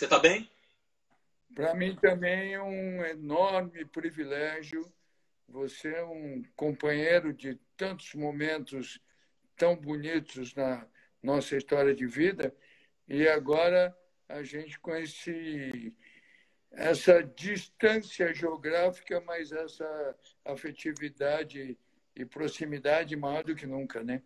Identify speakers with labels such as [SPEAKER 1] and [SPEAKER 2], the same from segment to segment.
[SPEAKER 1] Você está bem?
[SPEAKER 2] Para mim também é um enorme privilégio. Você é um companheiro de tantos momentos tão bonitos na nossa história de vida. E agora a gente com essa distância geográfica, mas essa afetividade e proximidade maior do que nunca, né?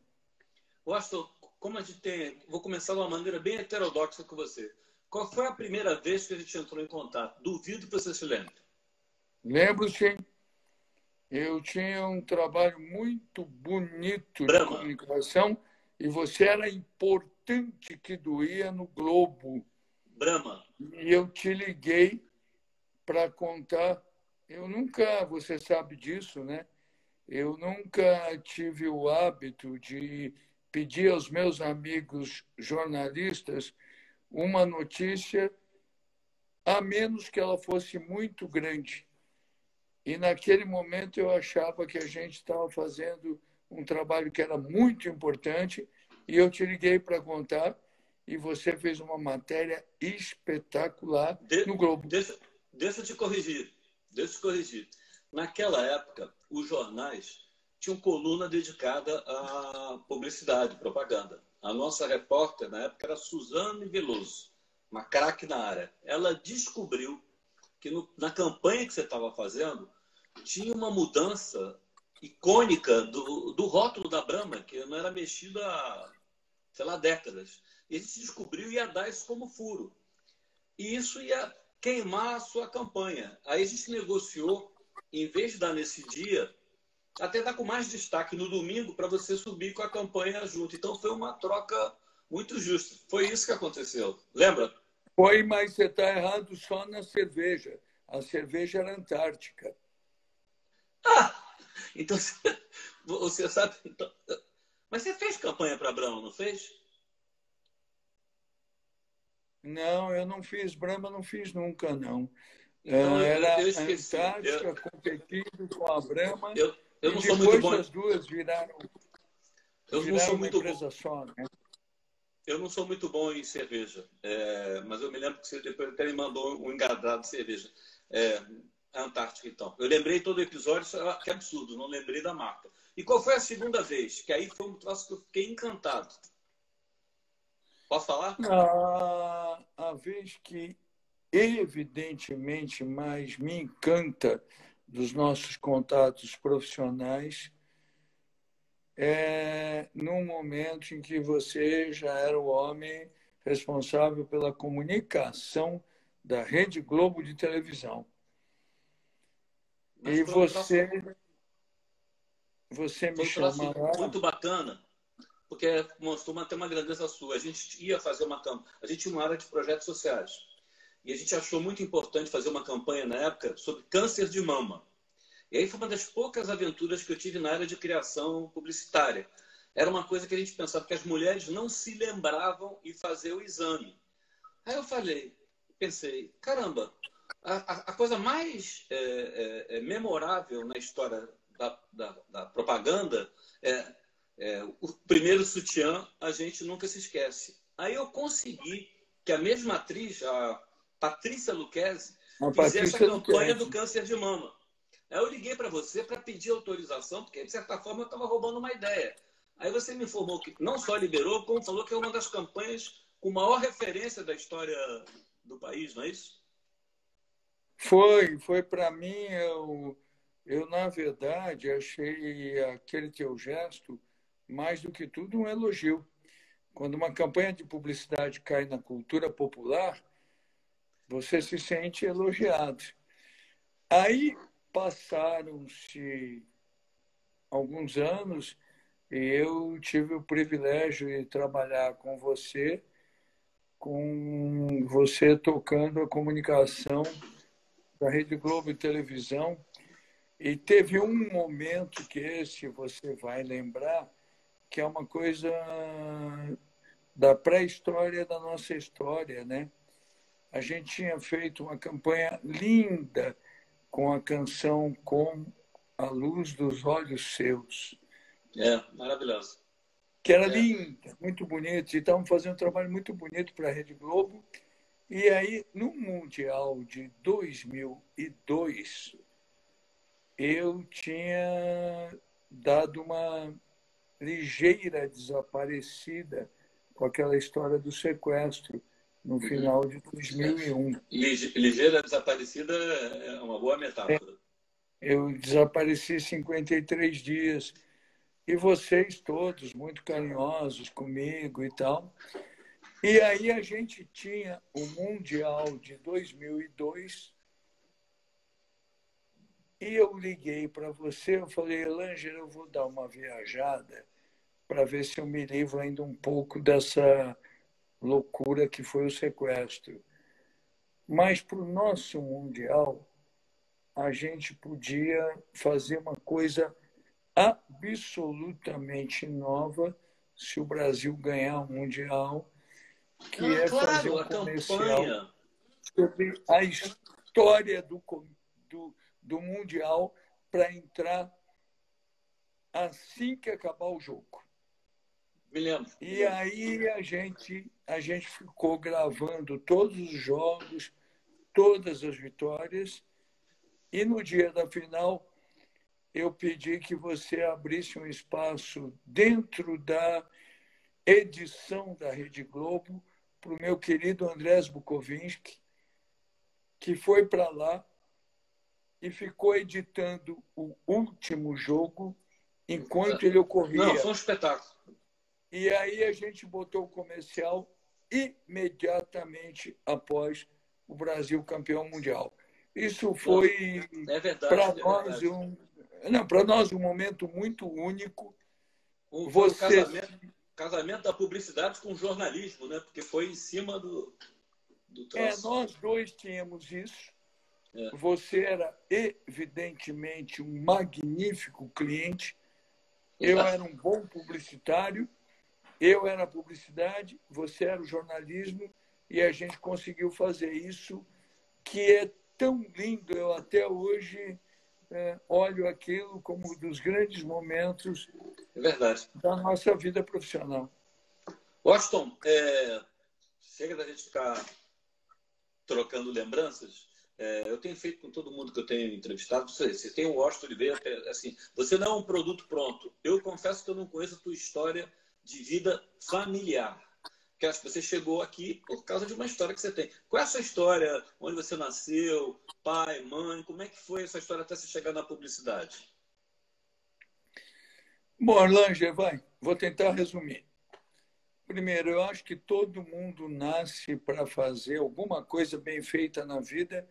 [SPEAKER 1] Washington, como a gente tem. Vou começar de uma maneira bem heterodoxa com você. Qual foi a primeira vez que a gente entrou em contato? Duvido que você se lembre.
[SPEAKER 2] Lembro-se, eu tinha um trabalho muito bonito de
[SPEAKER 1] Brahma.
[SPEAKER 2] comunicação e você era importante que doía no Globo.
[SPEAKER 1] Brahma.
[SPEAKER 2] E eu te liguei para contar. Eu nunca, você sabe disso, né? Eu nunca tive o hábito de pedir aos meus amigos jornalistas uma notícia, a menos que ela fosse muito grande. E naquele momento eu achava que a gente estava fazendo um trabalho que era muito importante e eu te liguei para contar e você fez uma matéria espetacular no Globo.
[SPEAKER 1] Deixa eu te corrigir. Deixa eu te corrigir. Naquela época, os jornais tinham coluna dedicada à publicidade, propaganda. A nossa repórter, na época, era Suzane Veloso, uma craque na área. Ela descobriu que na campanha que você estava fazendo, tinha uma mudança icônica do rótulo da Brahma, que não era mexido há, sei lá, décadas. E a gente descobriu e ia dar isso como furo. E isso ia queimar a sua campanha. Aí a gente negociou, em vez de dar nesse dia, até dar com mais destaque no domingo para você subir com a campanha junto. Então foi uma troca muito justa. Foi isso que aconteceu. Lembra?
[SPEAKER 2] Foi, mas você está errado só na cerveja. A cerveja era antártica.
[SPEAKER 1] Ah! Então você sabe. Então, mas você fez campanha para Brahma, não fez?
[SPEAKER 2] Não, eu não fiz Brahma, não fiz nunca, não.
[SPEAKER 1] Então
[SPEAKER 2] Era
[SPEAKER 1] eu esqueci.
[SPEAKER 2] Antártica competindo com a Brahma
[SPEAKER 1] Eu
[SPEAKER 2] e
[SPEAKER 1] não sou muito
[SPEAKER 2] depois
[SPEAKER 1] bom.
[SPEAKER 2] as duas viraram
[SPEAKER 1] Eu não sou
[SPEAKER 2] uma
[SPEAKER 1] muito bom.
[SPEAKER 2] empresa só, né?
[SPEAKER 1] Eu não sou muito bom em cerveja, mas eu me lembro que você depois até me mandou um engadado de cerveja. A Antártica, então. Eu lembrei todo o episódio, que absurdo, não lembrei da marca. E qual foi a segunda vez? Que aí foi um troço que eu fiquei encantado. Posso falar?
[SPEAKER 2] A vez que evidentemente mais me encanta dos nossos contatos profissionais é num momento em que você já era o homem responsável pela comunicação da Rede Globo de televisão.
[SPEAKER 1] Mas
[SPEAKER 2] E
[SPEAKER 1] foi um troço,
[SPEAKER 2] você me
[SPEAKER 1] foi um troço
[SPEAKER 2] chama lá.
[SPEAKER 1] muito bacana, porque mostrou ter uma grandeza sua. A gente ia fazer uma campanha, a gente tinha uma área de projetos sociais. E a gente achou muito importante fazer uma campanha na época sobre câncer de mama. E aí foi uma das poucas aventuras que eu tive na área de criação publicitária. Era uma coisa que a gente pensava que as mulheres não se lembravam e fazer o exame. Aí eu pensei, caramba, a coisa mais memorável na história da propaganda o primeiro sutiã, a gente nunca se esquece. Aí eu consegui que a mesma atriz, a Patrícia Luquezzi, fizesse a campanha do câncer de mama. Aí eu liguei para você para pedir autorização, porque de certa forma eu estava roubando uma ideia. Aí você me informou que não só liberou, como falou que é uma das campanhas com maior referência da história do país, não é isso?
[SPEAKER 2] Foi para mim, eu, na verdade, achei aquele teu gesto, mais do que tudo, um elogio. Quando uma campanha de publicidade cai na cultura popular, você se sente elogiado. Aí passaram-se alguns anos e eu tive o privilégio de trabalhar com você tocando a comunicação da Rede Globo de televisão. E teve um momento que esse você vai lembrar, que é uma coisa da pré-história da nossa história, né? A gente tinha feito uma campanha linda com a canção Com a Luz dos Olhos Seus.
[SPEAKER 1] Maravilhoso.
[SPEAKER 2] Que era linda, muito bonita. E estavam fazendo um trabalho muito bonito para a Rede Globo. E aí, no Mundial de 2002, eu tinha dado uma ligeira desaparecida com aquela história do sequestro no final de 2001.
[SPEAKER 1] Ligeira desaparecida é uma boa metáfora.
[SPEAKER 2] Eu desapareci 53 dias e vocês todos muito carinhosos comigo e tal. E aí a gente tinha o Mundial de 2002 e eu liguei para você, eu falei, Elângela, eu vou dar uma viajada para ver se eu me livro ainda um pouco dessa loucura que foi o sequestro. Mas para o nosso Mundial, a gente podia fazer uma coisa absolutamente nova se o Brasil ganhar o Mundial, que é fazer um comercial sobre a história do Mundial para entrar assim que acabar o jogo.
[SPEAKER 1] Me lembro.
[SPEAKER 2] E aí a gente ficou gravando todos os jogos, todas as vitórias, e no dia da final eu pedi que você abrisse um espaço dentro da edição da Rede Globo para o meu querido Andrés Bukovinski, que foi para lá e ficou editando o último jogo enquanto ele ocorria.
[SPEAKER 1] Não, foi um espetáculo.
[SPEAKER 2] E aí a gente botou o comercial imediatamente após o Brasil campeão mundial. Isso foi para nós um momento muito único.
[SPEAKER 1] Foi o casamento da publicidade com o jornalismo, né? Porque foi em cima do troço.
[SPEAKER 2] Nós dois tínhamos isso. Você era evidentemente um magnífico cliente. Eu era um bom publicitário. Eu era a publicidade, você era o jornalismo, e a gente conseguiu fazer isso, que é tão lindo. Eu até hoje olho aquilo como um dos grandes momentos da nossa vida profissional.
[SPEAKER 1] Washington, chega da gente ficar trocando lembranças. Eu tenho feito com todo mundo que eu tenho entrevistado. Você tem o Washington Oliveira, assim, você não é um produto pronto. Eu confesso que eu não conheço a tua história de vida familiar. Porque acho que você chegou aqui por causa de uma história que você tem. Qual é a sua história? Onde você nasceu? Pai, mãe? Como é que foi essa história até você chegar na publicidade?
[SPEAKER 2] Bom, Elângela, vou tentar resumir. Primeiro, eu acho que todo mundo nasce para fazer alguma coisa bem feita na vida,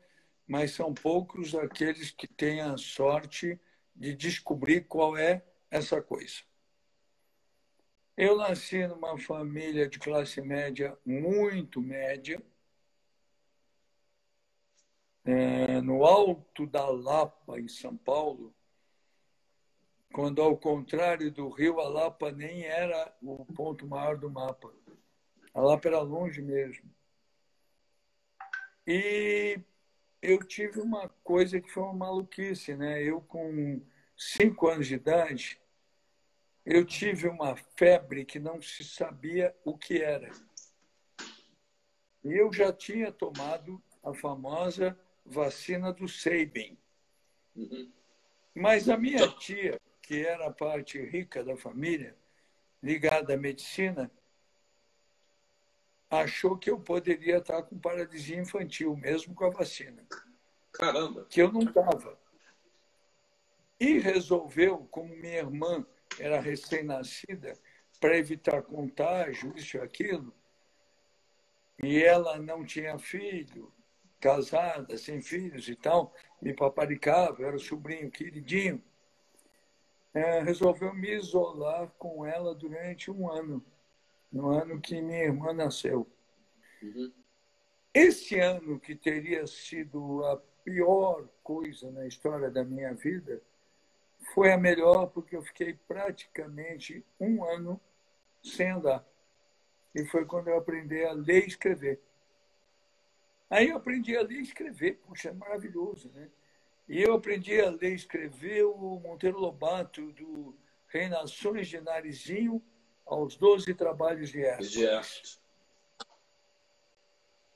[SPEAKER 2] mas são poucos aqueles que têm a sorte de descobrir qual é essa coisa. Eu nasci numa família de classe média, muito média, no alto da Lapa, em São Paulo, quando, ao contrário do Rio, a Lapa nem era o ponto maior do mapa. A Lapa era longe mesmo. E eu tive uma coisa que foi uma maluquice, né? Eu, com 5 anos de idade, eu tive uma febre que não se sabia o que era. E eu já tinha tomado a famosa vacina do Sabin. Mas a minha tia, que era a parte rica da família, ligada à medicina, achou que eu poderia estar com paralisia infantil, mesmo com a vacina.
[SPEAKER 1] Caramba!
[SPEAKER 2] Que eu não estava. E resolveu, como minha irmã era recém-nascida, para evitar contágio, isso e aquilo, e ela não tinha filho, casada, sem filhos e tal, me paparicava, eu era o sobrinho queridinho, resolveu me isolar com ela durante 1 ano, no ano que minha irmã nasceu. Esse ano, que teria sido a pior coisa na história da minha vida, foi a melhor, porque eu fiquei praticamente 1 ano sem andar. E foi quando eu aprendi a ler e escrever. Aí eu aprendi a ler e escrever, puxa, é maravilhoso, né? E eu aprendi a ler e escrever o Monteiro Lobato, do Reinações de Narizinho aos 12 Trabalhos de Hércules.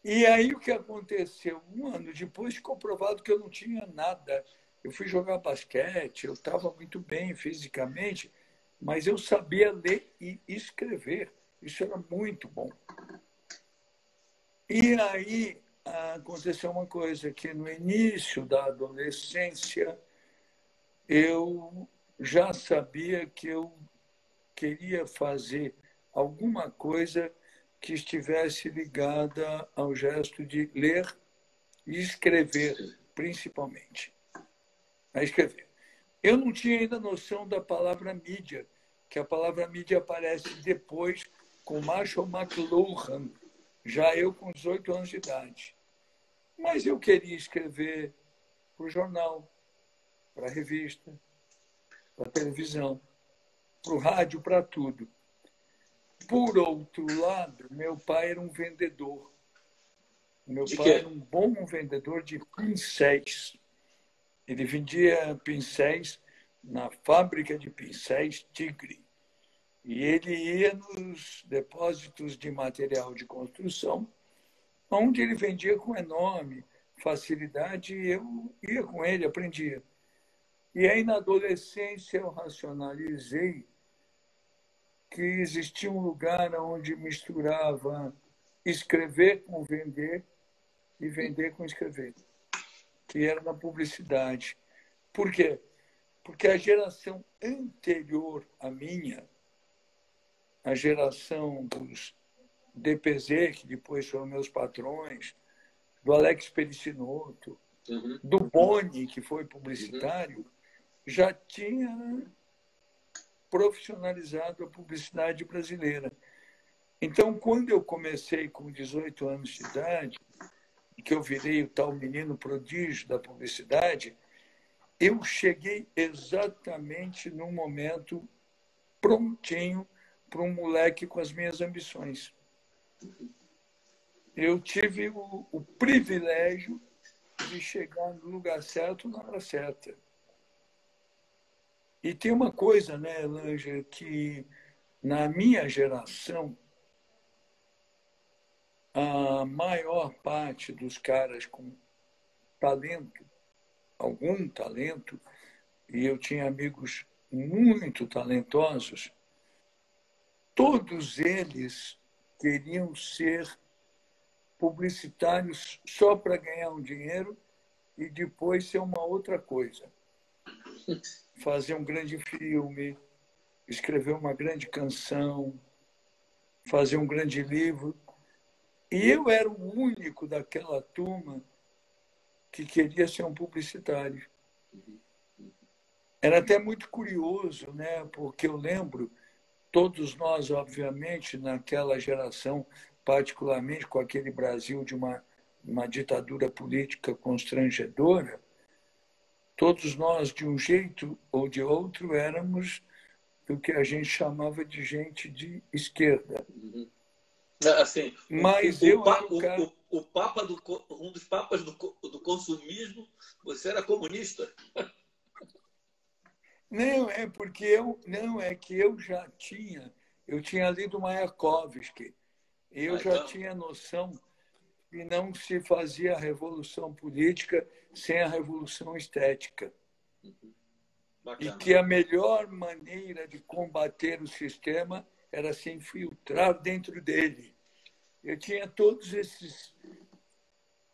[SPEAKER 2] E aí o que aconteceu? Um ano depois ficou provado que eu não tinha nada. Eu fui jogar basquete, eu estava muito bem fisicamente, mas eu sabia ler e escrever. Isso era muito bom. E aí aconteceu uma coisa, que no início da adolescência eu já sabia que eu queria fazer alguma coisa que estivesse ligada ao gesto de ler e escrever, principalmente. A escrever. Eu não tinha ainda noção da palavra mídia, que a palavra mídia aparece depois com Marshall McLuhan, já eu com 18 anos de idade. Mas eu queria escrever para o jornal, para a revista, para a televisão, para o rádio, para tudo. Por outro lado, meu pai era um vendedor. Meu
[SPEAKER 1] De
[SPEAKER 2] pai
[SPEAKER 1] quê?
[SPEAKER 2] era um bom vendedor de pincéis. Ele vendia pincéis na fábrica de pincéis Tigre. E ele ia nos depósitos de material de construção, onde ele vendia com enorme facilidade, e eu ia com ele, aprendia. E aí, na adolescência, eu racionalizei que existia um lugar onde misturava escrever com vender e vender com escrever, que era na publicidade. Por quê? Porque a geração anterior à minha, a geração dos DPZ, que depois foram meus patrões, do Alex Pericinoto, do Boni, que foi publicitário, já tinha profissionalizado a publicidade brasileira. Então, quando eu comecei com 18 anos de idade, que eu virei o tal menino prodígio da publicidade, eu cheguei exatamente no momento prontinho para um moleque com as minhas ambições. Eu tive o privilégio de chegar no lugar certo na hora certa. E tem uma coisa, né, Langer, que na minha geração, a maior parte dos caras com talento, algum talento, e eu tinha amigos muito talentosos, todos eles queriam ser publicitários só para ganhar um dinheiro e depois ser uma outra coisa. Fazer um grande filme, escrever uma grande canção, fazer um grande livro. E eu era o único daquela turma que queria ser um publicitário. Era até muito curioso, né? Porque eu lembro, todos nós, obviamente, naquela geração, particularmente com aquele Brasil de uma ditadura política constrangedora, todos nós, de um jeito ou de outro, éramos do que a gente chamava de gente de esquerda.
[SPEAKER 1] Assim,
[SPEAKER 2] Mas eu era o cara...
[SPEAKER 1] o papa um dos papas do consumismo, você era comunista?
[SPEAKER 2] Não, é porque é que eu tinha lido Mayakovsky. Eu já tinha noção que não se fazia a revolução política sem a revolução estética. Bacana. E que a melhor maneira de combater o sistema era se infiltrar dentro dele. Eu tinha todos esses,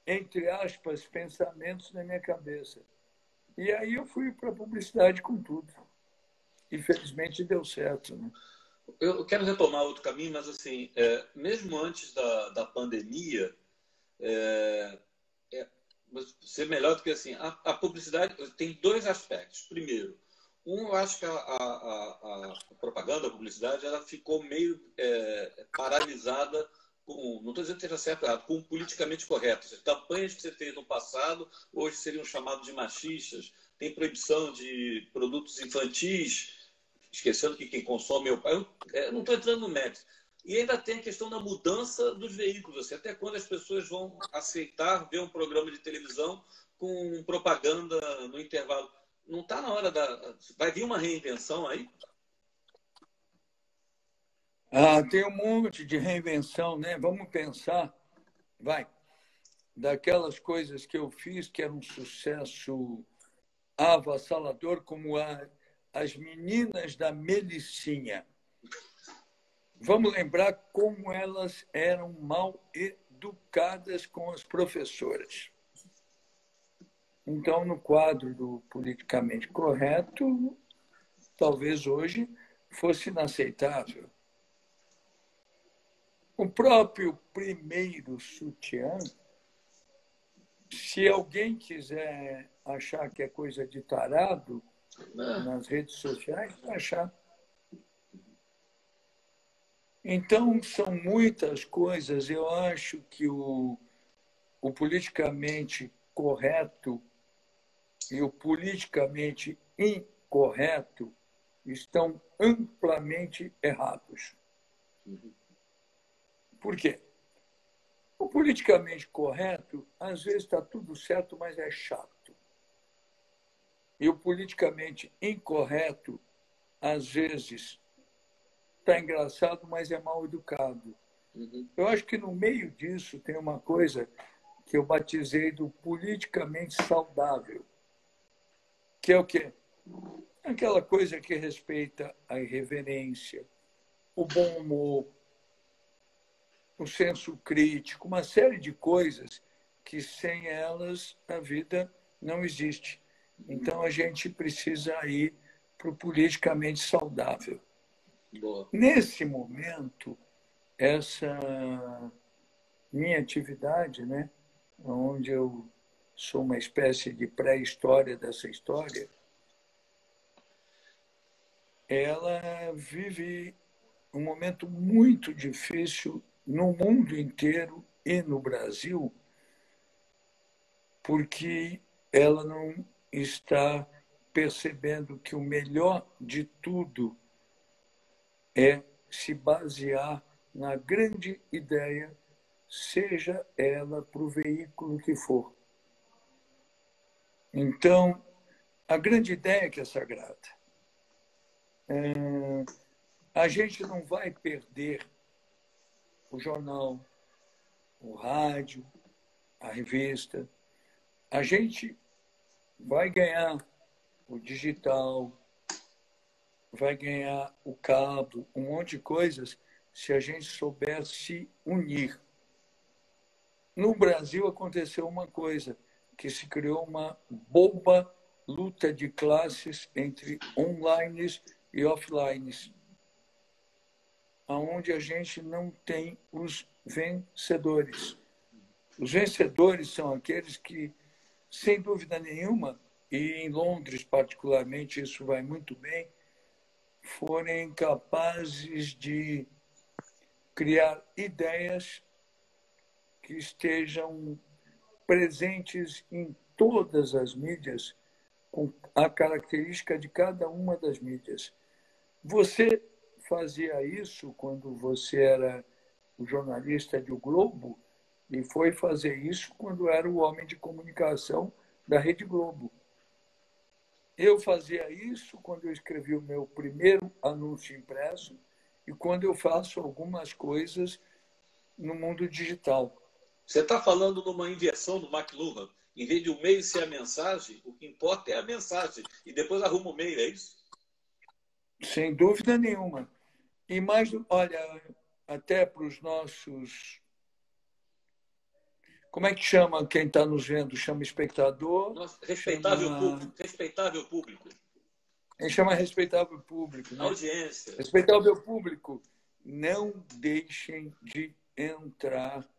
[SPEAKER 2] entre aspas, pensamentos na minha cabeça. E aí eu fui para a publicidade com tudo. Infelizmente deu certo, né?
[SPEAKER 1] Eu quero retomar outro caminho, mas assim, mesmo antes da pandemia, ser melhor do que assim, a publicidade tem dois aspectos. Primeiro, eu acho que a propaganda, a publicidade, ela ficou meio paralisada com, não estou dizendo que esteja certo ou errado, com o politicamente correto. As campanhas que você fez no passado, hoje seriam chamadas de machistas, tem proibição de produtos infantis, esquecendo que quem consome é o pai. Eu não estou entrando no mérito. E ainda tem a questão da mudança dos veículos. Assim, até quando as pessoas vão aceitar ver um programa de televisão com propaganda no intervalo? Não está na hora da... Vai vir uma reinvenção aí?
[SPEAKER 2] Tem um monte de reinvenção, né? Vamos pensar. Vai. daquelas coisas que eu fiz que era um sucesso avassalador, como as meninas da Melicinha. Vamos lembrar como elas eram mal educadas com as professoras. Então, no quadro do politicamente correto, talvez hoje fosse inaceitável. O próprio primeiro sutiã, se alguém quiser achar que é coisa de tarado, nas redes sociais, vai achar. Então, são muitas coisas. Eu acho que o politicamente correto e o politicamente incorreto estão amplamente errados. Por quê? O politicamente correto, às vezes está tudo certo, mas é chato. E o politicamente incorreto, às vezes, está engraçado, mas é mal educado. Eu acho que no meio disso tem uma coisa que eu batizei do politicamente saudável, que é o quê? Aquela coisa que respeita a irreverência, o bom humor, o senso crítico, uma série de coisas que sem elas a vida não existe. Então a gente precisa ir para o politicamente saudável.
[SPEAKER 1] Boa.
[SPEAKER 2] Nesse momento, essa minha atividade, né, onde eu sou uma espécie de pré-história dessa história, ela vive um momento muito difícil no mundo inteiro e no Brasil, porque ela não está percebendo que o melhor de tudo é se basear na grande ideia, seja ela para o veículo que for. Então, a grande ideia que é sagrada. A gente não vai perder o jornal, o rádio, a revista. A gente vai ganhar o digital, vai ganhar o cabo, um monte de coisas, se a gente souber se unir. No Brasil aconteceu uma coisa, que se criou uma boba luta de classes entre online e offline, onde a gente não tem os vencedores. Os vencedores são aqueles que, sem dúvida nenhuma, e em Londres particularmente isso vai muito bem, forem capazes de criar ideias que estejam presentes em todas as mídias, com a característica de cada uma das mídias. Você fazia isso quando você era o jornalista de O Globo e foi fazer isso quando era o homem de comunicação da Rede Globo. Eu fazia isso quando eu escrevi o meu primeiro anúncio impresso e quando eu faço algumas coisas no mundo digital.
[SPEAKER 1] Você está falando de uma inversão do McLuhan. Em vez de o meio ser a mensagem, o que importa é a mensagem. E depois arruma o meio, é isso?
[SPEAKER 2] Sem dúvida nenhuma. E mais, olha, até para os nossos... Como é que chama quem está nos vendo? Chama espectador?
[SPEAKER 1] Nossa, respeitável público. Respeitável público.
[SPEAKER 2] Chama respeitável público. Né?
[SPEAKER 1] Audiência.
[SPEAKER 2] Respeitável público. Não deixem de entrar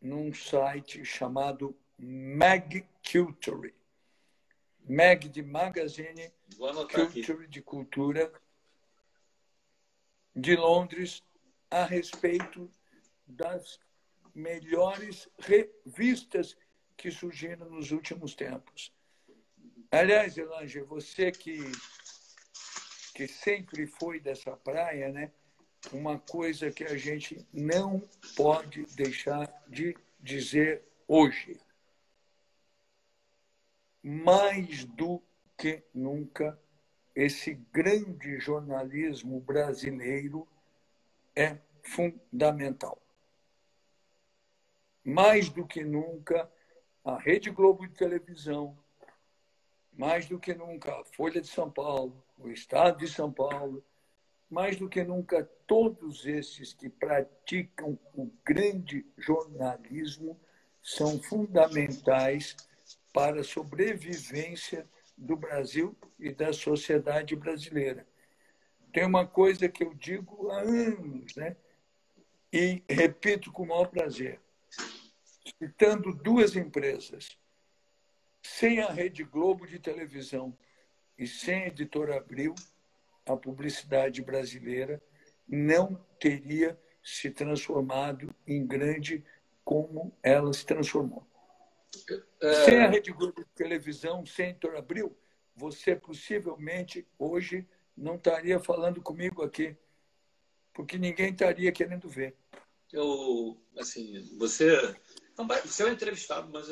[SPEAKER 2] num site chamado MagCulture. Mag de magazine, Culture de cultura, de Londres, a respeito das melhores revistas que surgiram nos últimos tempos. Aliás, Elange, você que sempre foi dessa praia, né? Uma coisa que a gente não pode deixar de dizer hoje. Mais do que nunca, esse grande jornalismo brasileiro é fundamental. mais do que nunca, a Rede Globo de televisão, mais do que nunca a Folha de São Paulo, o Estado de São Paulo, mais do que nunca todos esses que praticam o grande jornalismo são fundamentais para a sobrevivência do Brasil e da sociedade brasileira. Tem uma coisa que eu digo há anos, né? E repito com o maior prazer, citando duas empresas, sem a Rede Globo de televisão e sem a Editora Abril, a publicidade brasileira não teria se transformado em grande como ela se transformou. Sem a Rede Globo de televisão, sem a Editora Abril, você possivelmente hoje não estaria falando comigo aqui, porque ninguém estaria querendo ver.
[SPEAKER 1] Você é um entrevistado, mas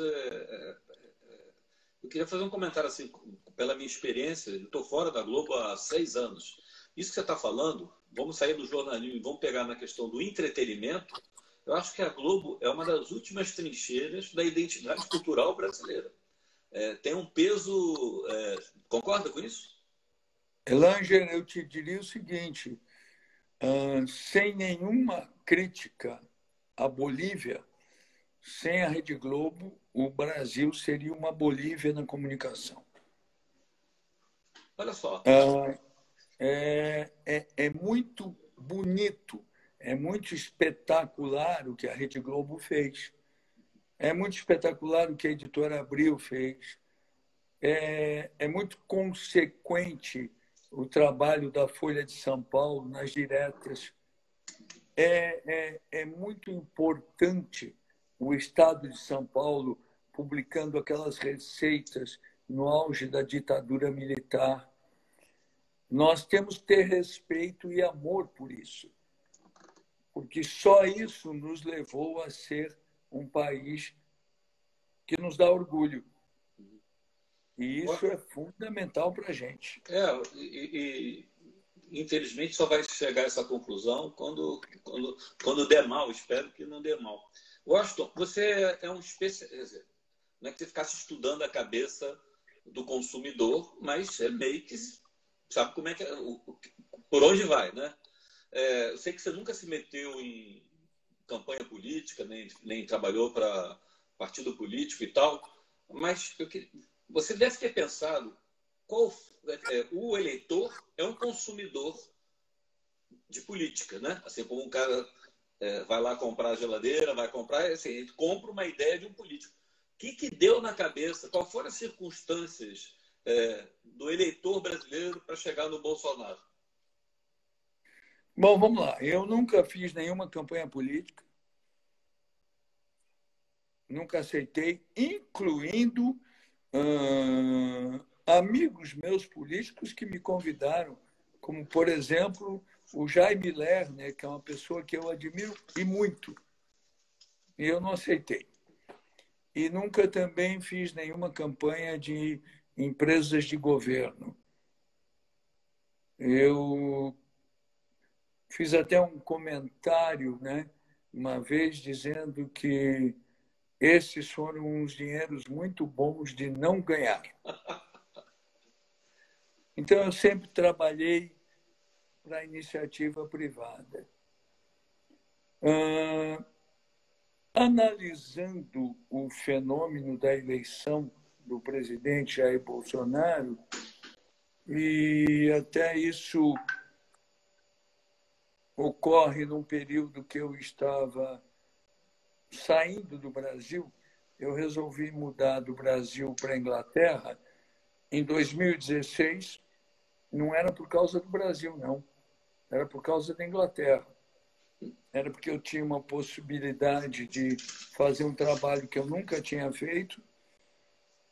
[SPEAKER 1] eu queria fazer um comentário assim, pela minha experiência. Eu estou fora da Globo há 6 anos. Isso que você está falando, vamos sair do jornalismo e vamos pegar na questão do entretenimento. Eu acho que a Globo é uma das últimas trincheiras da identidade cultural brasileira. Tem um peso... concorda com isso?
[SPEAKER 2] Elanger, eu te diria o seguinte, sem nenhuma crítica à Bolívia, sem a Rede Globo, o Brasil seria uma Bolívia na comunicação.
[SPEAKER 1] Olha só.
[SPEAKER 2] É muito bonito, é muito espetacular o que a Rede Globo fez. É muito espetacular o que a Editora Abril fez. É muito consequente o trabalho da Folha de São Paulo nas diretas. É muito importante o Estado de São Paulo publicando aquelas receitas no auge da ditadura militar. Nós temos que ter respeito e amor por isso, porque só isso nos levou a ser um país que nos dá orgulho. E isso é fundamental para a gente.
[SPEAKER 1] Infelizmente só vai chegar a essa conclusão quando der mal. Espero que não dê mal. Washington, você é um especialista. Não é que você ficasse estudando a cabeça do consumidor, mas é meio que sabe como é que por onde vai, né? Eu sei que você nunca se meteu em campanha política, nem trabalhou para partido político e tal, mas você deve ter pensado o eleitor é um consumidor de política, né? Assim como um cara vai lá comprar a geladeira, vai comprar, assim, ele compra uma ideia de um político. O que deu na cabeça? Quais foram as circunstâncias do eleitor brasileiro para chegar no Bolsonaro?
[SPEAKER 2] Bom, vamos lá. Eu nunca fiz nenhuma campanha política, nunca aceitei, incluindo amigos meus políticos que me convidaram, como, por exemplo, o Jaime Lerner, que é uma pessoa que eu admiro e muito. E eu não aceitei. E nunca também fiz nenhuma campanha de empresas de governo. Eu fiz até um comentário, né, uma vez, dizendo que esses foram uns dinheiros muito bons de não ganhar. Então, eu sempre trabalhei para a iniciativa privada. Analisando o fenômeno da eleição do presidente Jair Bolsonaro, e até isso ocorre num período que eu estava saindo do Brasil, eu resolvi mudar do Brasil para a Inglaterra em 2016. Não era por causa do Brasil, não. Era por causa da Inglaterra. Era porque eu tinha uma possibilidade de fazer um trabalho que eu nunca tinha feito.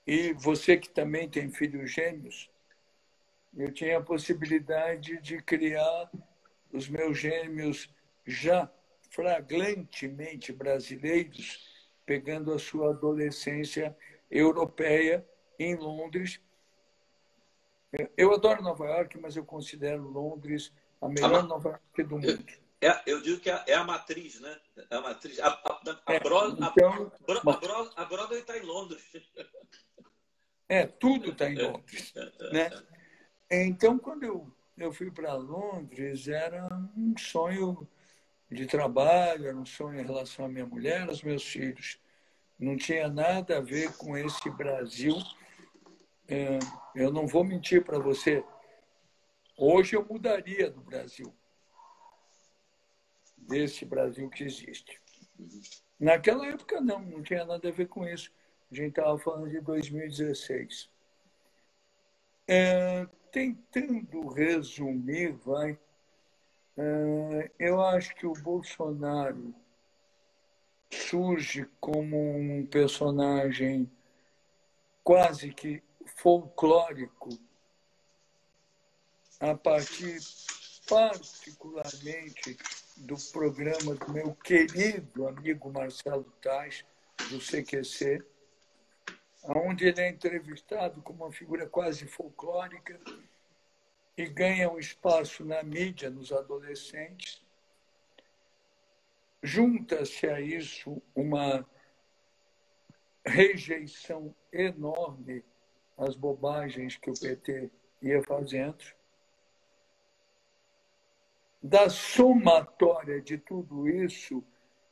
[SPEAKER 2] E você que também tem filhos gêmeos, eu tinha a possibilidade de criar os meus gêmeos já flagrantemente brasileiros, pegando a sua adolescência europeia em Londres. Eu adoro Nova York, mas eu considero Londres a melhor Nova York do mundo.
[SPEAKER 1] Eu digo que é a matriz, né? É a matriz.
[SPEAKER 2] Então,
[SPEAKER 1] A Broadway está em Londres.
[SPEAKER 2] Tudo está em Londres, né? Então, quando eu fui para Londres, era um sonho de trabalho, era um sonho em relação à minha mulher, aos meus filhos. Não tinha nada a ver com esse Brasil. Eu não vou mentir para você. Hoje eu mudaria do Brasil, desse Brasil que existe. Naquela época, não tinha nada a ver com isso. A gente estava falando de 2016. Tentando resumir, eu acho que o Bolsonaro surge como um personagem quase que folclórico, a partir particularmente do programa do meu querido amigo Marcelo Tais, do CQC, onde ele é entrevistado como uma figura quase folclórica e ganha um espaço na mídia, nos adolescentes. Junta-se a isso uma rejeição enorme às bobagens que o PT ia fazendo. Da somatória de tudo isso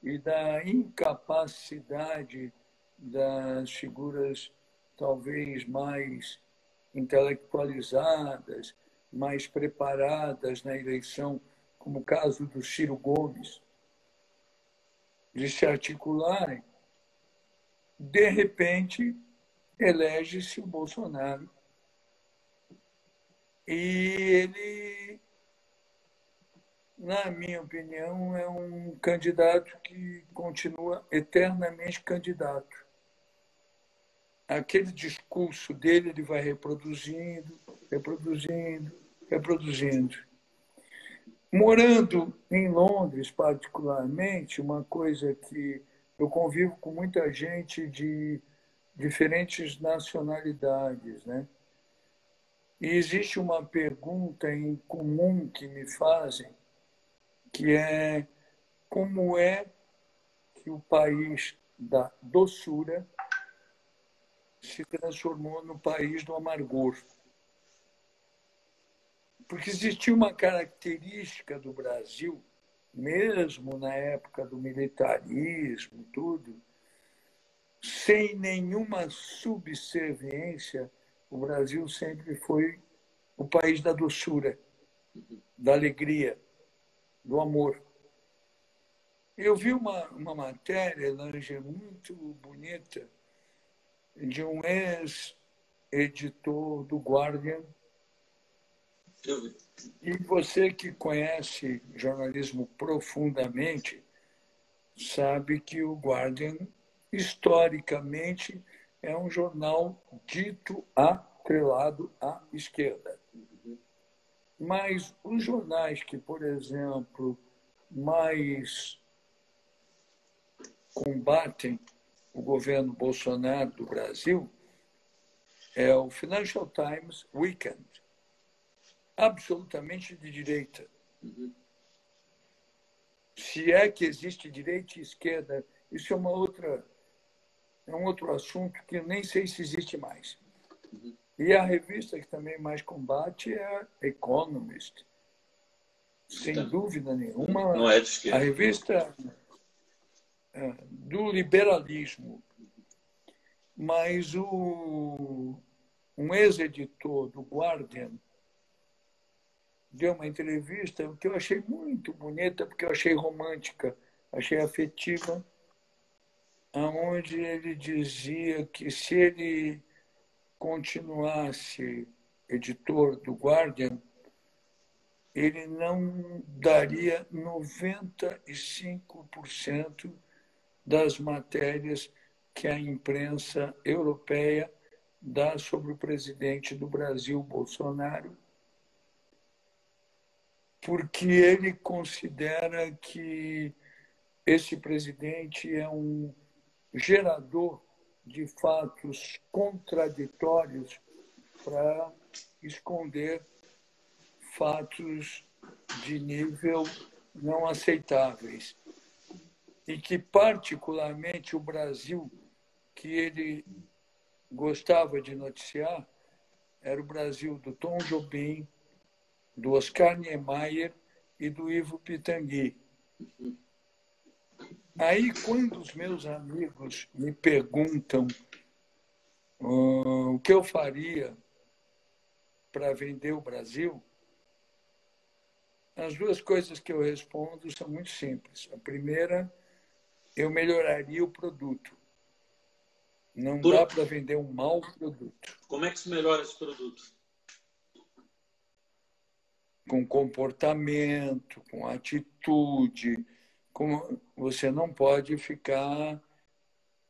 [SPEAKER 2] e da incapacidade das figuras talvez mais intelectualizadas, mais preparadas na eleição, como o caso do Ciro Gomes, de se articularem, de repente elege-se o Bolsonaro. E ele, na minha opinião, é um candidato que continua eternamente candidato. Aquele discurso dele, ele vai reproduzindo, reproduzindo. Morando em Londres, particularmente, uma coisa que eu convivo com muita gente de diferentes nacionalidades, né? E existe uma pergunta em comum que me fazem, que é como é que o país da doçura se transformou no país do amargor. Porque existia uma característica do Brasil, mesmo na época do militarismo, tudo, sem nenhuma subserviência, o Brasil sempre foi o país da doçura, da alegria, do amor. Eu vi uma matéria, Lange, muito bonita, de um ex-editor do Guardian. E você que conhece jornalismo profundamente sabe que o Guardian, historicamente, é um jornal dito atrelado à esquerda. Mas os jornais que, por exemplo, mais combatem o governo Bolsonaro do Brasil é o Financial Times Weekend, absolutamente de direita. Se é que existe direita e esquerda, isso é um outro assunto que eu nem sei se existe mais. E a revista que também mais combate é a Economist. Sem dúvida nenhuma,
[SPEAKER 1] não é de esquerda.
[SPEAKER 2] A revista do liberalismo. Mas um ex-editor do Guardian deu uma entrevista que eu achei muito bonita, porque eu achei romântica, achei afetiva, onde ele dizia que se ele continuasse editor do Guardian, ele não daria 95% das matérias que a imprensa europeia dá sobre o presidente do Brasil, Bolsonaro, porque ele considera que esse presidente é um gerador de fatos contraditórios para esconder fatos de nível não aceitáveis. E que, particularmente, o Brasil, que ele gostava de noticiar, era o Brasil do Tom Jobim, do Oscar Niemeyer e do Ivo Pitangui. Aí, quando os meus amigos me perguntam o que eu faria para vender o Brasil, as duas coisas que eu respondo são muito simples. A primeira, eu melhoraria o produto. Não dá para vender um mau produto.
[SPEAKER 1] Como é que se melhora esse produto?
[SPEAKER 2] Com comportamento, com atitude. Você não pode ficar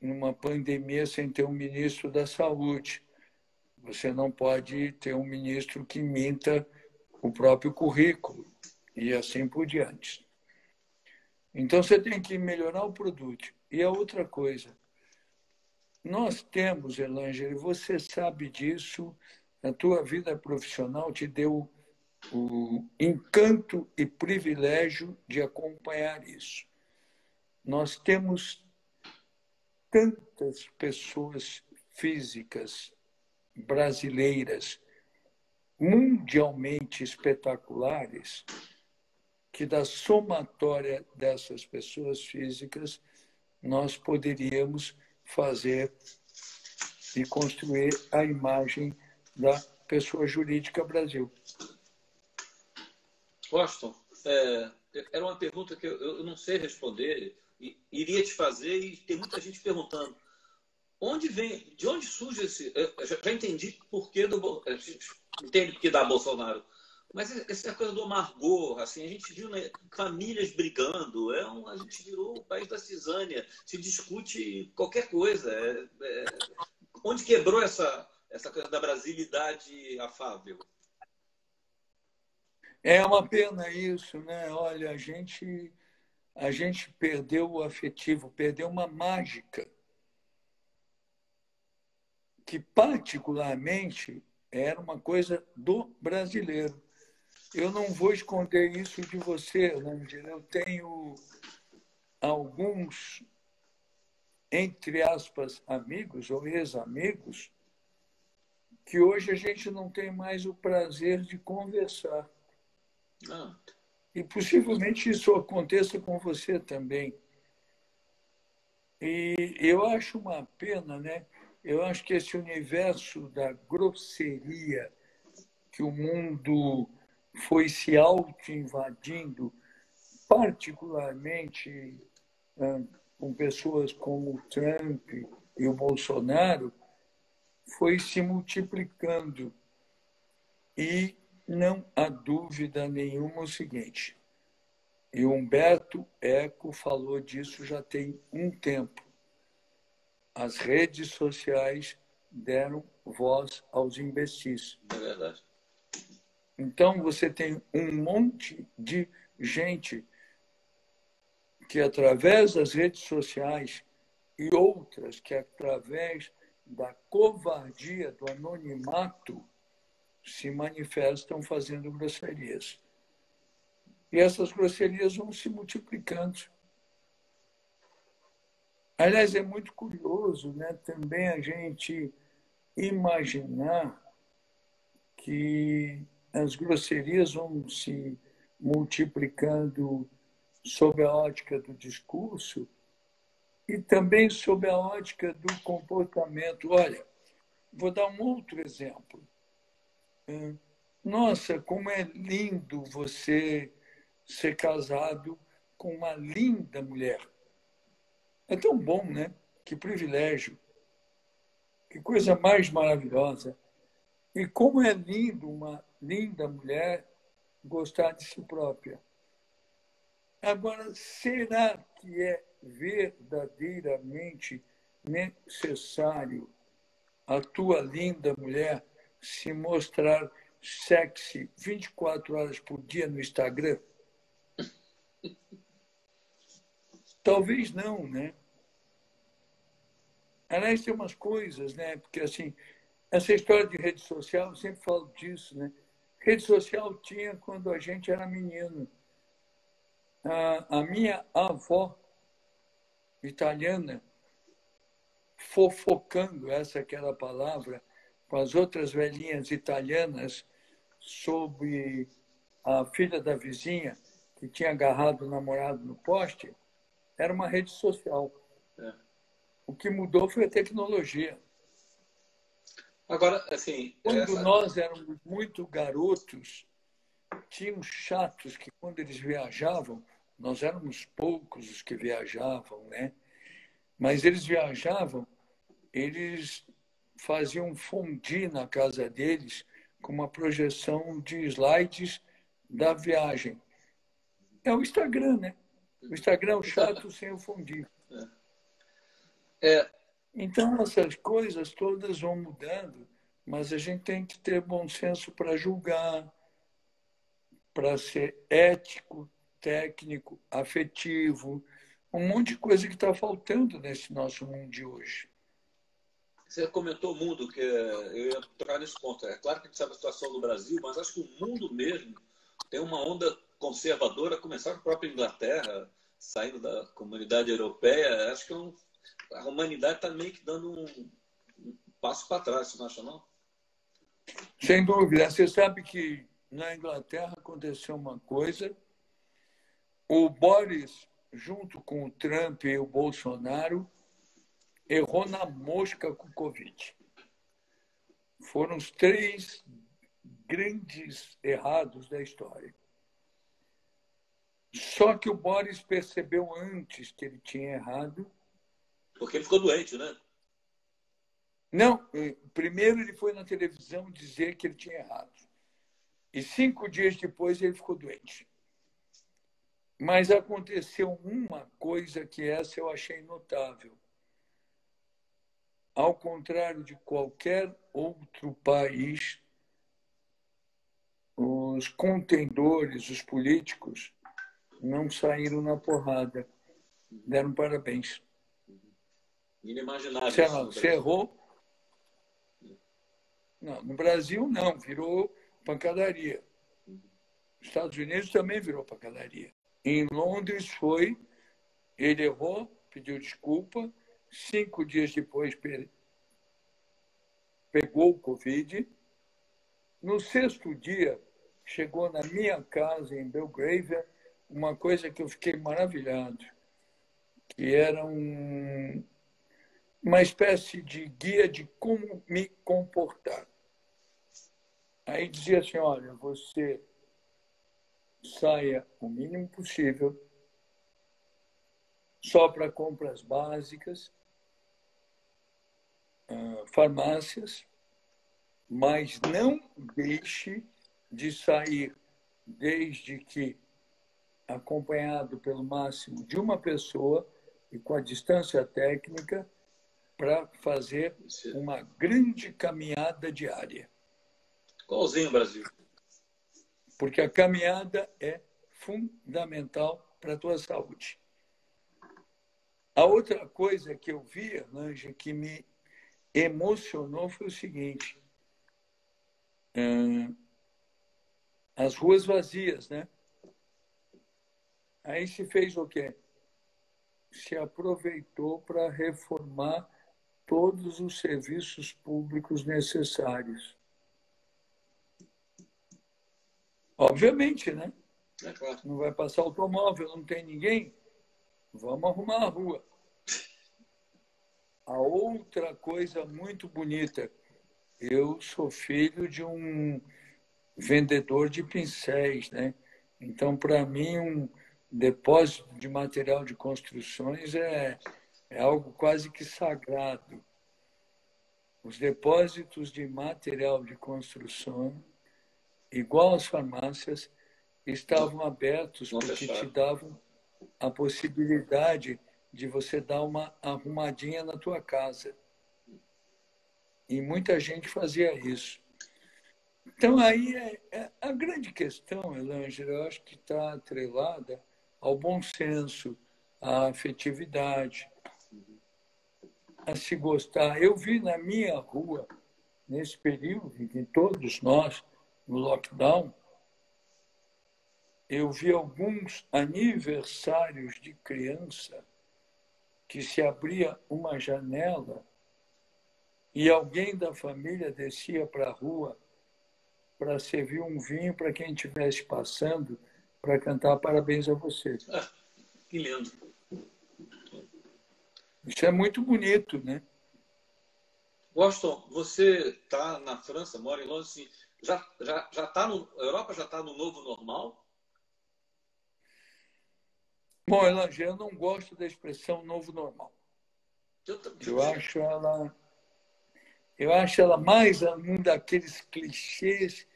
[SPEAKER 2] numa pandemia sem ter um ministro da Saúde. Você não pode ter um ministro que minta o próprio currículo e assim por diante. Então, você tem que melhorar o produto. E a outra coisa, nós temos, Elângela, e você sabe disso, a tua vida profissional te deu o encanto e privilégio de acompanhar isso. Nós temos tantas pessoas físicas brasileiras mundialmente espetaculares que, da somatória dessas pessoas físicas, nós poderíamos fazer e construir a imagem da pessoa jurídica Brasil.
[SPEAKER 1] Washington, era uma pergunta que eu não sei responder, iria te fazer, e tem muita gente perguntando. De onde surge esse... Eu já entendi por que a gente entende por que dá Bolsonaro. Mas essa coisa do amargor, assim, a gente viu, né, famílias brigando, a gente virou o país da cisânia, se discute qualquer coisa. Onde quebrou essa coisa da brasilidade afável?
[SPEAKER 2] É uma pena isso, né? Olha, a gente perdeu o afetivo, perdeu uma mágica que, particularmente, era uma coisa do brasileiro. Eu não vou esconder isso de você, Langela. Eu tenho alguns, entre aspas, amigos ou ex-amigos, que hoje a gente não tem mais o prazer de conversar. E possivelmente isso aconteça com você também. E eu acho uma pena, né? Eu acho que esse universo da grosseria que o mundo foi se auto-invadindo, particularmente com pessoas como o Trump e o Bolsonaro, foi se multiplicando. E não há dúvida nenhuma o seguinte, e o Humberto Eco falou disso já tem um tempo. As redes sociais deram voz aos imbecis.
[SPEAKER 1] É verdade.
[SPEAKER 2] Então, você tem um monte de gente que, através das redes sociais e outras que, através da covardia, do anonimato, se manifestam fazendo grosserias. E essas grosserias vão se multiplicando. Aliás, é muito curioso, né, também a gente imaginar que as grosserias vão se multiplicando sob a ótica do discurso e também sob a ótica do comportamento. Olha, vou dar um outro exemplo. Nossa, como é lindo você ser casado com uma linda mulher. É tão bom, né? Que privilégio. Que coisa mais maravilhosa. E como é lindo uma linda mulher gostar de si própria. Agora, será que é verdadeiramente necessário a tua linda mulher se mostrar sexy 24 horas por dia no Instagram? Talvez não, né? Aliás, tem umas coisas, né? Porque, assim, essa história de rede social, eu sempre falo disso, né? Rede social tinha quando a gente era menino. a minha avó italiana, fofocando, essa que era a palavra, com as outras velhinhas italianas sobre a filha da vizinha que tinha agarrado o namorado no poste, era uma rede social.
[SPEAKER 1] É.
[SPEAKER 2] O que mudou foi a tecnologia.
[SPEAKER 1] Agora, assim...
[SPEAKER 2] Quando nós éramos muito garotos, tinham chatos que, quando eles viajavam, nós éramos poucos os que viajavam, né? Mas eles viajavam, eles faziam fondue na casa deles com uma projeção de slides da viagem. É o Instagram, né? O Instagram é o chato sem o fondue. Então, essas coisas todas vão mudando, mas a gente tem que ter bom senso para julgar, para ser ético, técnico, afetivo, um monte de coisa que está faltando nesse nosso mundo de hoje.
[SPEAKER 1] Você comentou o mundo, que eu ia tocar nesse ponto. É claro que a gente sabe a situação do Brasil, mas acho que o mundo mesmo tem uma onda conservadora, começar com a própria Inglaterra, saindo da comunidade europeia. Acho que a humanidade está meio que dando um passo para trás, você não acha, não?
[SPEAKER 2] Sem dúvida. Você sabe que na Inglaterra aconteceu uma coisa. O Boris, junto com o Trump e o Bolsonaro, errou na mosca com o Covid. Foram os 3 grandes errados da história. Só que o Boris percebeu antes que ele tinha errado.
[SPEAKER 1] Porque ele ficou doente, né?
[SPEAKER 2] Não, primeiro ele foi na televisão dizer que ele tinha errado. E 5 dias depois ele ficou doente. Mas aconteceu uma coisa que essa eu achei notável. Ao contrário de qualquer outro país, os contendores, os políticos, não saíram na porrada. Deram parabéns.
[SPEAKER 1] Inimaginável.
[SPEAKER 2] Você errou? Não, no Brasil, não. Virou pancadaria. Nos Estados Unidos também virou pancadaria. Em Londres ele errou, pediu desculpa. 5 dias depois pegou o Covid. No 6º dia, chegou na minha casa, em Belgravia, uma coisa que eu fiquei maravilhado, que era uma espécie de guia de como me comportar. Aí dizia assim, olha, você saia o mínimo possível, só para compras básicas, farmácias, mas não deixe de sair, desde que acompanhado pelo máximo de uma pessoa e com a distância técnica, para fazer uma grande caminhada diária.
[SPEAKER 1] Igualzinho o Brasil.
[SPEAKER 2] Porque a caminhada é fundamental para a tua saúde. A outra coisa que eu vi, Lange, que me emocionou foi o seguinte. As ruas vazias, né? Aí se fez o quê? Se aproveitou para reformar todos os serviços públicos necessários. Obviamente, né?
[SPEAKER 1] É claro.
[SPEAKER 2] Não vai passar automóvel, não tem ninguém. Vamos arrumar a rua. A outra coisa muito bonita, eu sou filho de um vendedor de pincéis, né? Então, para mim, um depósito de material de construções é algo quase que sagrado. Os depósitos de material de construção, igual às farmácias, estavam abertos porque te davam a possibilidade de você dar uma arrumadinha na tua casa. E muita gente fazia isso. Então, aí a grande questão, Elângela, eu acho que está atrelada ao bom senso, à afetividade, a se gostar. Eu vi na minha rua, nesse período em que todos nós, no lockdown, eu vi alguns aniversários de criança que se abria uma janela e alguém da família descia para a rua para servir um vinho para quem estivesse passando, para cantar parabéns a você.
[SPEAKER 1] Ah, que lindo.
[SPEAKER 2] Isso é muito bonito, né?
[SPEAKER 1] Washington, você está na França, mora em Londres, assim, já está no a Europa já está no novo normal?
[SPEAKER 2] Bom, Elange, eu não gosto da expressão novo normal.
[SPEAKER 1] Eu
[SPEAKER 2] Eu acho ela, eu acho ela mais um daqueles clichês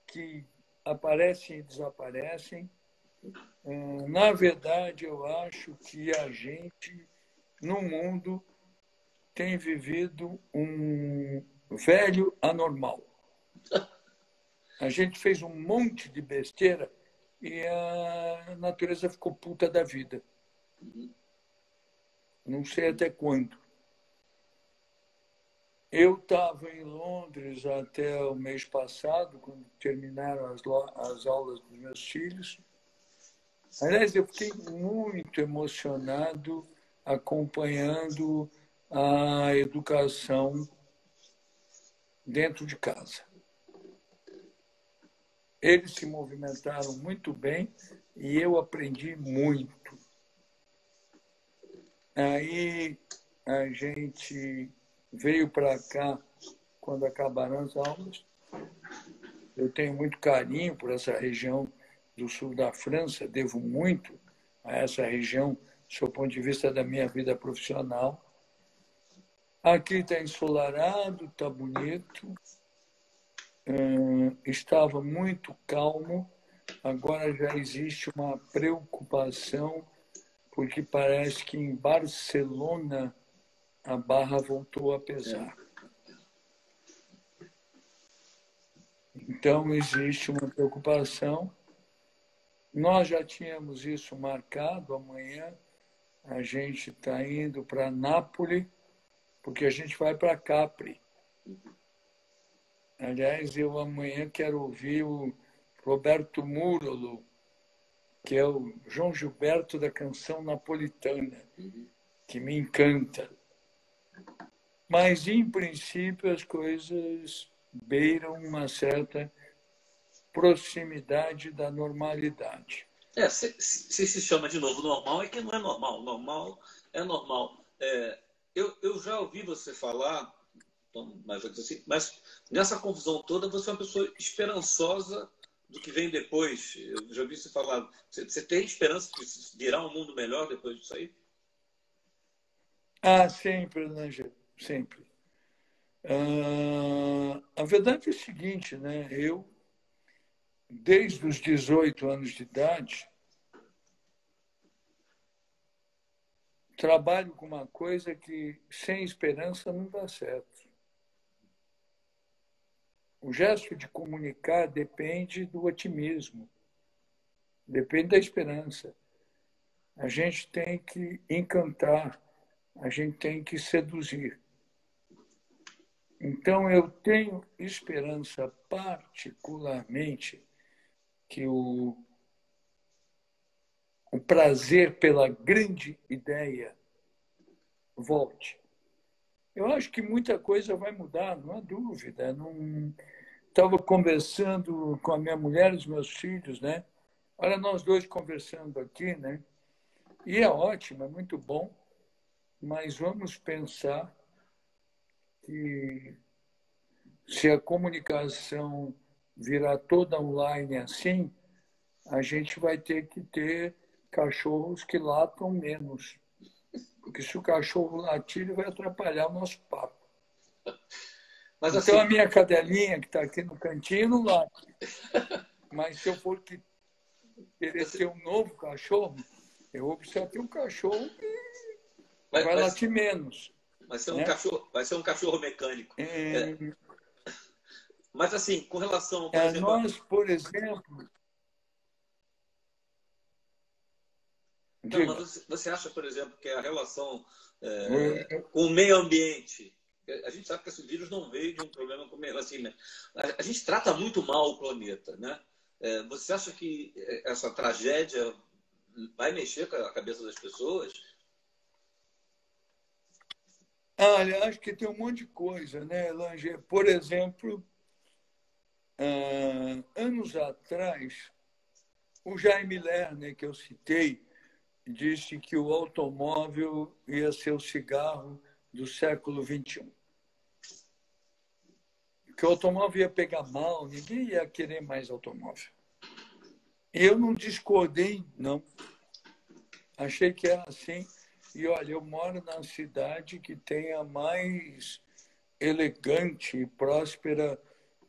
[SPEAKER 2] que aparecem e desaparecem. Na verdade, eu acho que a gente, no mundo, tem vivido um velho anormal. A gente fez um monte de besteira e a natureza ficou puta da vida. Não sei até quando. Eu estava em Londres até o mês passado, quando terminaram as aulas dos meus filhos. Aliás, eu fiquei muito emocionado acompanhando a educação dentro de casa. Eles se movimentaram muito bem e eu aprendi muito. Aí a gente veio para cá quando acabaram as aulas. Eu tenho muito carinho por essa região do sul da França, devo muito a essa região, do ponto de vista da minha vida profissional. Aqui está ensolarado, está bonito, estava muito calmo, agora já existe uma preocupação, porque parece que em Barcelona a barra voltou a pesar. Então, existe uma preocupação. Nós já tínhamos isso marcado. Amanhã a gente está indo para Nápoles, porque a gente vai para Capri. Aliás, eu amanhã quero ouvir o Roberto Murolo, que é o João Gilberto da canção napolitana, que me encanta. Mas, em princípio, as coisas beiram uma certa proximidade da normalidade.
[SPEAKER 1] Se chama de novo normal, é que não é normal. Normal é normal. Eu já ouvi você falar, mas nessa confusão toda, você é uma pessoa esperançosa do que vem depois. Eu já ouvi você falar. Você tem esperança de virar um mundo melhor depois disso aí?
[SPEAKER 2] Sempre, né, sempre. A verdade é o seguinte, né? Eu, desde os 18 anos de idade, trabalho com uma coisa que sem esperança não dá certo. O gesto de comunicar depende do otimismo, depende da esperança. A gente tem que encantar, a gente tem que seduzir. Então, eu tenho esperança particularmente que o prazer pela grande ideia volte. Eu acho que muita coisa vai mudar, não há dúvida. Estava conversando com a minha mulher e os meus filhos, né? Olha, nós dois conversando aqui, né? E é ótimo, é muito bom, mas vamos pensar que se a comunicação virar toda online assim, a gente vai ter que ter cachorros que latam menos. Porque se o cachorro latir, ele vai atrapalhar o nosso papo.
[SPEAKER 1] Mas,
[SPEAKER 2] então,
[SPEAKER 1] assim,
[SPEAKER 2] a minha cadelinha, que está aqui no cantinho, não late. Mas se eu for querer ter um novo cachorro, eu vou precisar ter um cachorro que vai latir menos.
[SPEAKER 1] Vai ser um cachorro mecânico. Mas, assim, com relação, por exemplo...
[SPEAKER 2] Nós, por exemplo...
[SPEAKER 1] Não, mas você acha, por exemplo, que a relação com o meio ambiente... A gente sabe que esse vírus não veio de um problema com o meio ambiente. Assim, né? A gente trata muito mal o planeta, né? Você acha que essa tragédia vai mexer com a cabeça das pessoas?
[SPEAKER 2] Olha, acho que tem um monte de coisa, né, Lange? Por exemplo, anos atrás, o Jaime Lerner, que eu citei, disse que o automóvel ia ser o cigarro do século XXI. Que o automóvel ia pegar mal, ninguém ia querer mais automóvel. Eu não discordei, não. Achei que era assim. E, olha, eu moro na cidade que tem a mais elegante e próspera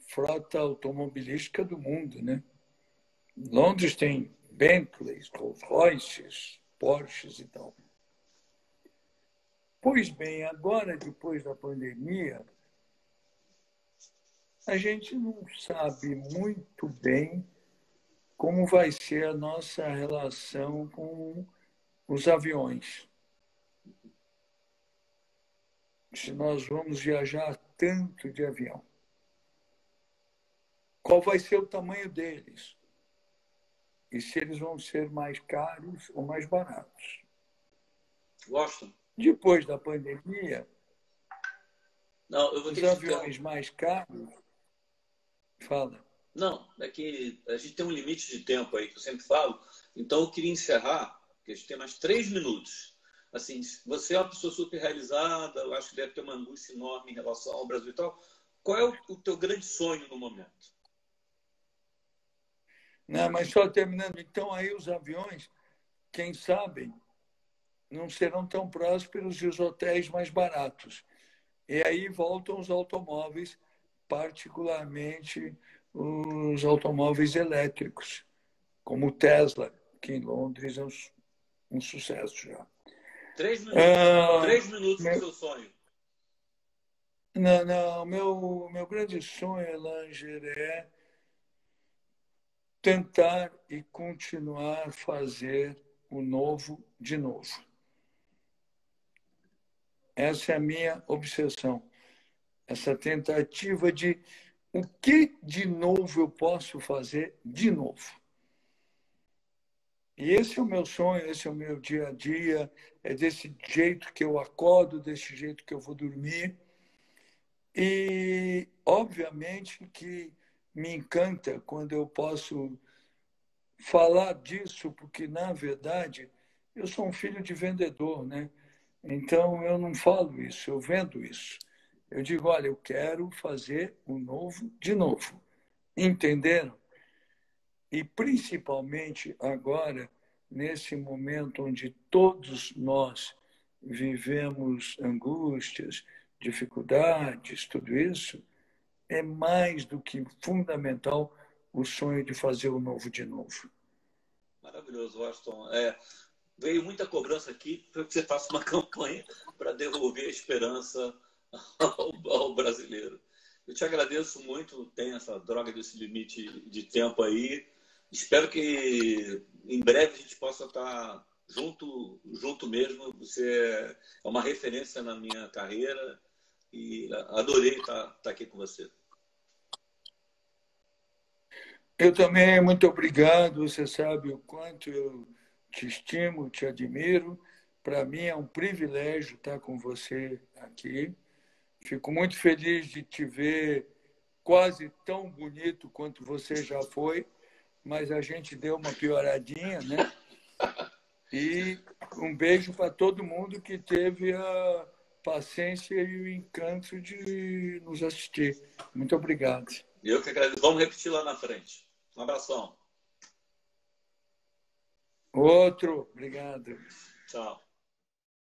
[SPEAKER 2] frota automobilística do mundo, né? Londres tem Bentleys, Rolls-Royces, Porsches e tal. Pois bem, agora, depois da pandemia, a gente não sabe muito bem como vai ser a nossa relação com os aviões. Se nós vamos viajar tanto de avião. Qual vai ser o tamanho deles? E se eles vão ser mais caros ou mais baratos?
[SPEAKER 1] Gostam?
[SPEAKER 2] Depois da pandemia,
[SPEAKER 1] Não, eu vou ter
[SPEAKER 2] os
[SPEAKER 1] que
[SPEAKER 2] aviões mais caros... Fala.
[SPEAKER 1] Não, é que a gente tem um limite de tempo aí, que eu sempre falo. Então, eu queria encerrar, porque a gente tem mais 3 minutos. Assim, você é uma pessoa super realizada, eu acho que deve ter uma angústia enorme em relação ao Brasil e tal. Qual é o teu grande sonho no momento?
[SPEAKER 2] Não, mas só terminando, então aí os aviões, quem sabe, não serão tão prósperos e os hotéis mais baratos. E aí voltam os automóveis, particularmente os automóveis elétricos, como o Tesla, que em Londres é um sucesso já.
[SPEAKER 1] 3 minutos. 3 minutos do seu sonho.
[SPEAKER 2] Não, meu grande sonho, Langer, é tentar e continuar a fazer o novo de novo. Essa é a minha obsessão. Essa tentativa de o que de novo eu posso fazer de novo. E esse é o meu sonho, esse é o meu dia a dia, é desse jeito que eu acordo, desse jeito que eu vou dormir. E, obviamente, que me encanta quando eu posso falar disso, porque, na verdade, eu sou um filho de vendedor, né? Então, eu não falo isso, eu vendo isso. Eu digo, olha, eu quero fazer o novo de novo. Entenderam? E, principalmente agora, nesse momento onde todos nós vivemos angústias, dificuldades, tudo isso, é mais do que fundamental o sonho de fazer o novo de novo.
[SPEAKER 1] Maravilhoso, Washington. Veio muita cobrança aqui para que você faça uma campanha para devolver a esperança ao brasileiro. Eu te agradeço muito, tem essa droga desse limite de tempo aí. Espero que em breve a gente possa estar junto mesmo. Você é uma referência na minha carreira e adorei estar aqui com você.
[SPEAKER 2] Eu também, muito obrigado. Você sabe o quanto eu te estimo, te admiro. Para mim é um privilégio estar com você aqui. Fico muito feliz de te ver quase tão bonito quanto você já foi, mas a gente deu uma pioradinha, né? E um beijo para todo mundo que teve a paciência e o encanto de nos assistir. Muito obrigado.
[SPEAKER 1] Eu que agradeço. Vamos repetir lá na frente. Um abração.
[SPEAKER 2] Outro. Obrigado.
[SPEAKER 1] Tchau.